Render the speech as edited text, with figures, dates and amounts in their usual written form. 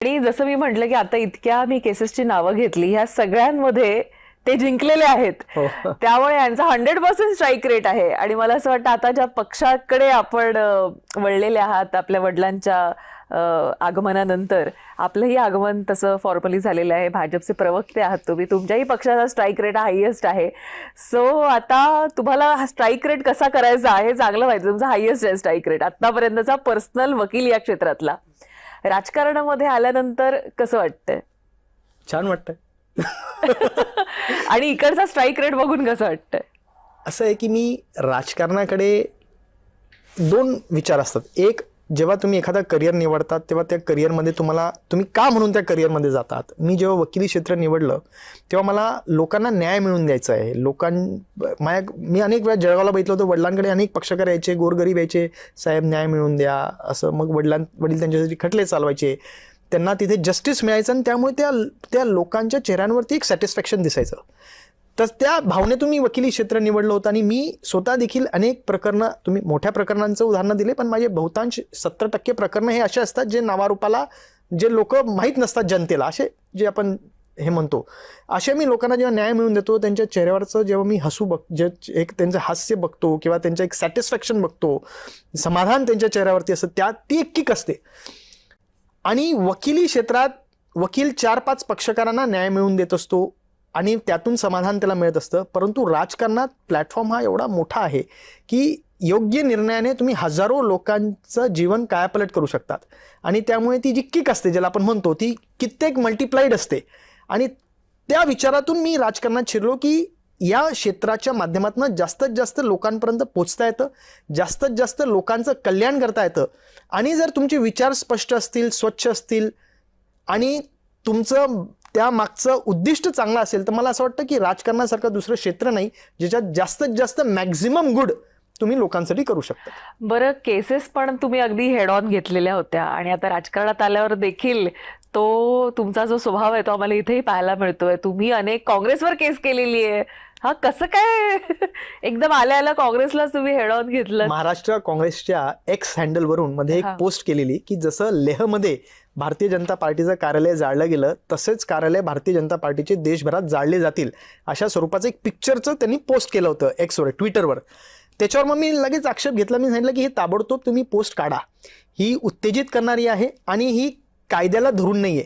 आणि जसं मी म्हटलं की आता इतक्या मी केसेसची नावं घेतली, ह्या सगळ्यांमध्ये ते जिंकलेले आहेत. त्यामुळे यांचा 100% स्ट्राईक रेट आहे. आणि मला असं वाटतं आता ज्या पक्षाकडे आपण वळलेले आहात, आपल्या वडिलांच्या आगमनानंतर आपलंही आगमन तसं फॉर्मली झालेलं आहे. भाजपचे प्रवक्ते आहात तुम्ही, तुमच्याही पक्षाचा स्ट्राईक रेट हायेस्ट आहे. सो आता तुम्हाला हा स्ट्राईक रेट कसा करायचा आहे चांगलं माहिती. तुमचा हायेस्ट आहे स्ट्राईक रेट आतापर्यंतचा पर्सनल वकील या क्षेत्रातला. राजकारणामध्ये आल्यानंतर कसं वाटतंय? छान वाटतंय. आणि इकडचा स्ट्राईक रेट बघून कसं वाटतंय? असं आहे की मी राजकारणाकडे दोन विचार असतात. एक, जेव्हा तुम्ही एखादा करिअर निवडतात तेव्हा त्या करिअरमध्ये तुम्ही का म्हणून त्या करिअरमध्ये जातात. मी जेव्हा वकिली क्षेत्र निवडलं तेव्हा मला लोकांना न्याय मिळवून द्यायचा आहे. मी अनेक वेळा जळगावला बघितलं होतं, वडिलांकडे अनेक पक्षकार यायचे, गोरगरीब यायचे, साहेब न्याय मिळवून द्या असं. मग वडील त्यांच्यासाठी खटले चालवायचे, त्यांना तिथे जस्टिस मिळायचं आणि त्यामुळे त्या लोकांच्या चेहऱ्यांवरती एक सॅटिस्फॅक्शन दिसायचं. तर त्या भावनेतून मी वकिली क्षेत्र निवडलं होतं. आणि मी स्वतः देखील अनेक प्रकरणं, तुम्ही मोठ्या प्रकरणांचं उदाहरणं दिले, पण माझे बहुतांश 70% प्रकरणं हे असे असतात जे नावारूपाला, जे लोक माहीत नसतात जनतेला, असे जे आपण हे म्हणतो, असे मी लोकांना जेव्हा न्याय मिळवून देतो, त्यांच्या चेहऱ्यावरचं जेव्हा मी एक त्यांचं हास्य बघतो किंवा त्यांचं एक सॅटिस्फॅक्शन बघतो, समाधान त्यांच्या चेहऱ्यावरती असतं, ती एक किक असते. आणि वकिली क्षेत्रात वकील 4-5 पक्षकारांना न्याय मिळवून देत असतो आणि त्यातून समाधान त्याला मिळत असतं. परंतु राजकारणात प्लॅटफॉर्म हा एवढा मोठा आहे की योग्य निर्णयाने तुम्ही हजारो लोकांचं जीवन कायापालट करू शकतात. आणि त्यामुळे ती जी किक असते, ज्याला आपण म्हणतो, ती कित्येक मल्टिप्लाइड असते. आणि त्या विचारातून मी राजकारणात शिरलो की या क्षेत्राच्या माध्यमातून जास्तीत जास्त लोकांपर्यंत पोचता येतं, जास्तीत जास्त लोकांचं कल्याण करता येतं. आणि जर तुमचे विचार स्पष्ट असतील, स्वच्छ असतील आणि तुमचं त्या मागचं उद्दिष्ट चांगलं असेल, तर मला असं वाटतं की राजकारणासारखं दुसरं क्षेत्र नाही ज्याच्यात जास्तीत जास्त मॅक्झिमम गुड तुम्ही लोकांसाठी करू शकता. बरं, केसेस पण तुम्ही अगदी हेड ऑन घेतलेल्या होत्या आणि आता राजकारणात आल्यावर देखील तो तुमचा जो स्वभाव आहे तो आम्हाला इथेही पाहायला मिळतोय. तुम्ही अनेक काँग्रेसवर केस केलेली आहे. हा कसं काय एकदम आल्या काँग्रेसलाच तुम्ही हेड ऑन घेतलं? महाराष्ट्र काँग्रेसच्या एक्स हँडलवरून मध्ये एक पोस्ट केलेली की जसं लेहमध्ये भारतीय जनता पार्टीचं कार्यालय जाळलं गेलं, तसेच कार्यालय भारतीय जनता पार्टीचे देशभरात जाळले जातील, अशा स्वरूपाचं एक पिक्चरचं त्यांनी पोस्ट केलं होतं एक्सवर, ट्विटरवर. त्याच्यावर मग मी लगेच आक्षेप घेतला. मी सांगितलं की हे ताबडतोब तुम्ही पोस्ट काढा, ही उत्तेजित करणारी आहे आणि ही कायद्याला धरून नाहीये.